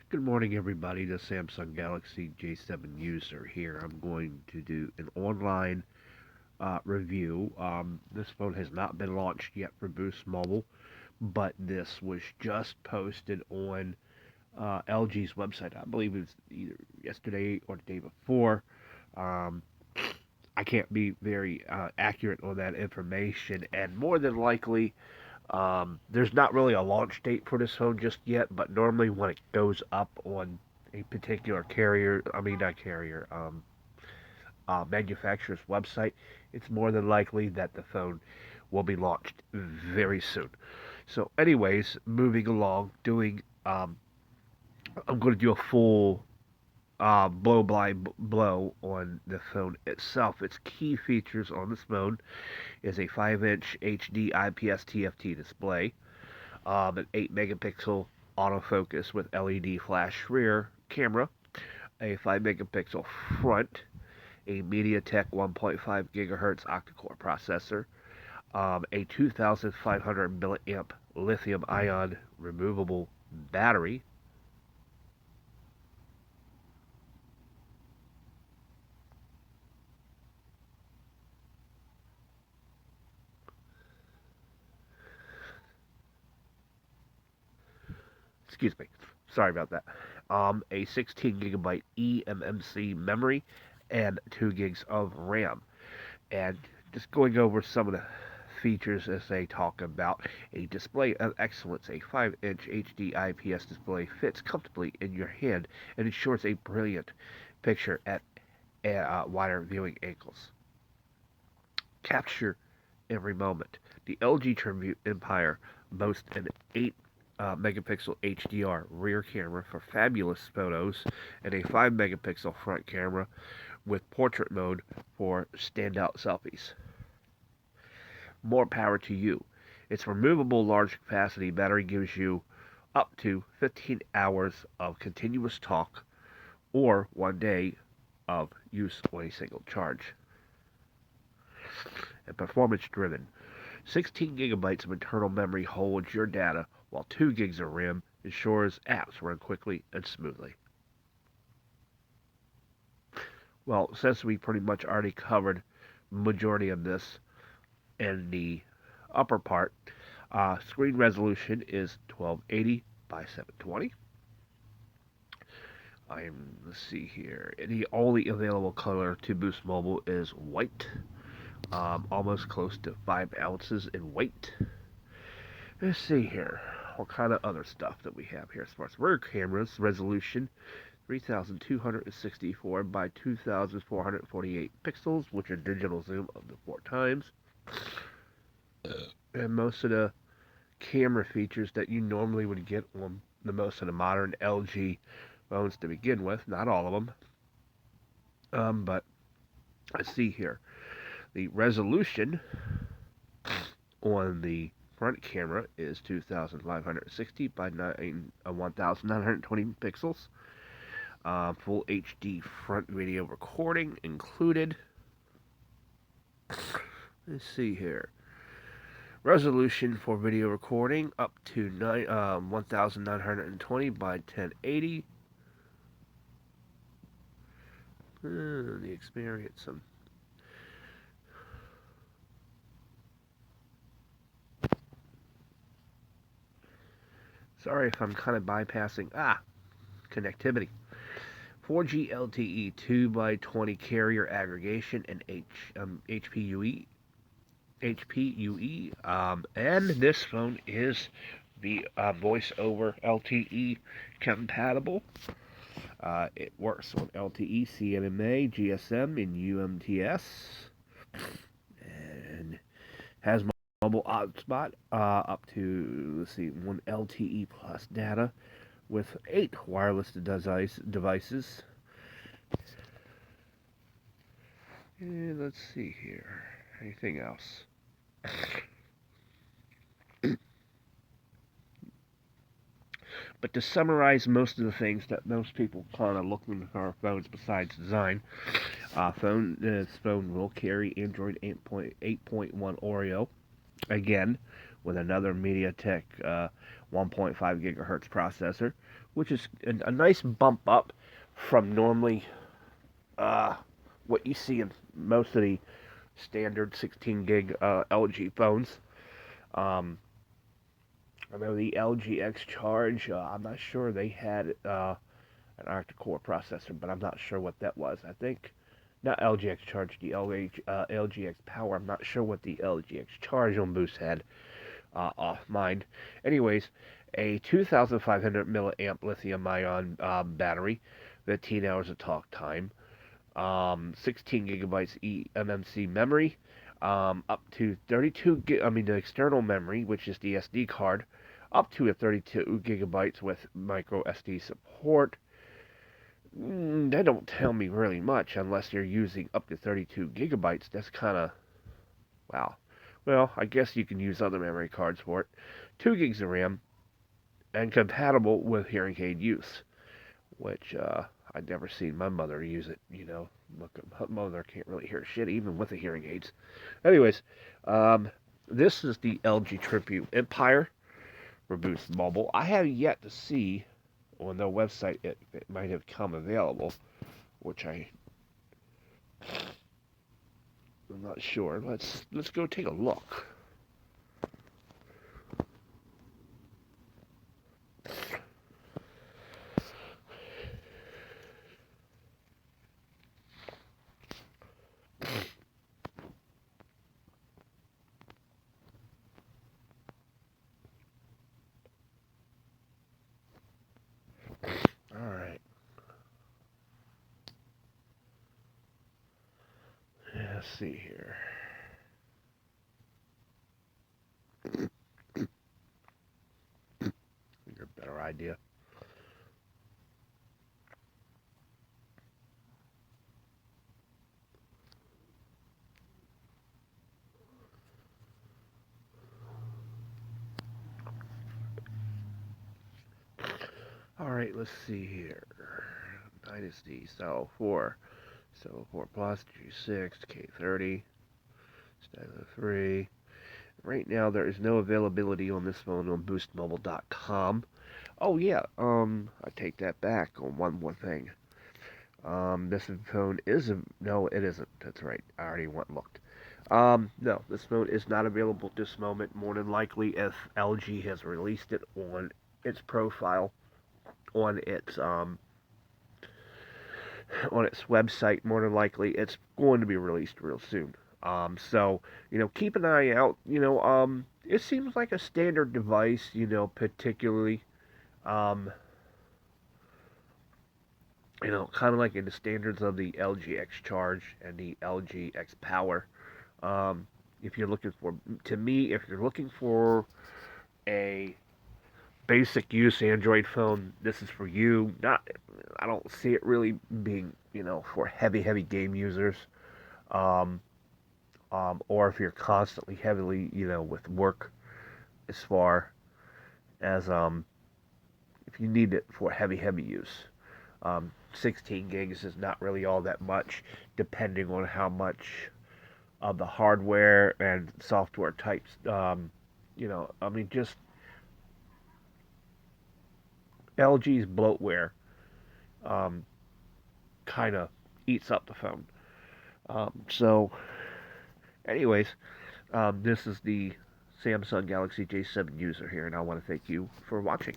Good morning, everybody. The Samsung Galaxy J7 user here. I'm going to do an online review. This phone has not been launched yet for Boost Mobile, but this was just posted on LG's website. I believe it was either yesterday or the day before. Um, I can't be very accurate on that information, and more than likely, there's not really a launch date for this phone just yet, but normally when it goes up on a particular carrier, I mean not carrier, manufacturer's website, it's more than likely that the phone will be launched very soon. So, anyways, moving along, I'm going to do a full blow by blow on the phone itself. Its key features on this phone is a 5-inch HD IPS TFT display, an 8 megapixel autofocus with LED flash rear camera, a 5 megapixel front, a MediaTek 1.5 gigahertz octa-core processor, a 2,500 milliamp lithium ion removable battery. Excuse me, sorry about that. A 16 gigabyte eMMC memory and 2 gigs of RAM. And just going over some of the features as they talk about a display of excellence. A 5-inch HD IPS display fits comfortably in your hand and ensures a brilliant picture at wider viewing angles. Capture every moment. The LG Tribute Empire boasts an 8 megapixel HDR rear camera for fabulous photos and a 5 megapixel front camera with portrait mode for standout selfies. More power to you. Its removable large capacity battery gives you up to 15 hours of continuous talk or 1 day of use on a single charge. And performance driven. 16 gigabytes of internal memory holds your data, while 2 gigs of RAM ensures apps run quickly and smoothly. Well, since we pretty much already covered majority of this in the upper part, screen resolution is 1280 by 720. Let's see here. The only available color to Boost Mobile is white, almost close to 5 ounces in weight. Let's see here. What kind of other stuff that we have here as far as rear cameras resolution 3264 by 2448 pixels, which are digital zoom up to 4 times. And most of the camera features that you normally would get on most of the modern LG phones to begin with. Not all of them, but let's see here. The resolution on the front camera is 2560 by 1920 pixels. Full HD front video recording included. Let's see here. Resolution for video recording up to 1920 by 1080. The experience. Sorry if I'm kind of bypassing. Connectivity. 4G LTE 2x20 carrier aggregation and HPUE. And this phone is the voice over LTE compatible. It works on LTE, CMMA, GSM, and UMTS, and has mobile hotspot up to, let's see, 1 LTE plus data with 8 wireless devices. And let's see here. Anything else? But to summarize most of the things that most people kind of looking for phones besides design, this phone will carry Android 8.1 Oreo. Again, with another MediaTek 1.5 gigahertz processor, which is a nice bump up from normally uh, what you see in most of the standard 16 gig LG phones. Um, I know the LG X Charge. I'm not sure they had an octa-core processor, but I'm not sure what that was. I think not LG X Charge, the LG X Power. I'm not sure what the LG X Charge on Boost had off mind. Anyways, a 2,500 milliamp lithium-ion battery, 15 hours of talk time, 16 gigabytes eMMC memory, up to 32 the external memory, which is the SD card, up to a 32 gigabytes with micro SD support. They don't tell me really much unless you're using up to 32 gigabytes. That's kind of, wow. Well, I guess you can use other memory cards for it. 2 gigs of RAM, and compatible with hearing aid use, which I'd never seen my mother use it. Look, my mother can't really hear shit even with the hearing aids. Anyways, this is the LG Tribute Empire for Boost Mobile. I have yet to see on their website it might have come available, which I'm not sure. Let's go take a look. All right. Let's see here. Get a better idea. All right, let's see here. Dynasty, Style 4, Style 4 Plus, G6, K30, Style 3. Right now, there is no availability on this phone on BoostMobile.com. Oh yeah, I take that back on one more thing. This phone is no, it isn't. That's right. I already went and looked. No, this phone is not available at this moment. More than likely, if LG has released it on its profile, on its website, more than likely it's going to be released real soon. So keep an eye out. It seems like a standard device. Particularly, um, kind of like in the standards of the LG X Charge and the LG X Power. If you're looking for, to me, if you're looking for a basic use Android phone, this is for you. Not, I don't see it really being, for heavy game users. Um, or if you're constantly heavily, with work, as far as if you need it for heavy use. 16 gigs is not really all that much, depending on how much of the hardware and software types. Just LG's bloatware kind of eats up the phone. So, anyways, this is the Samsung Galaxy J7 user here, and I want to thank you for watching.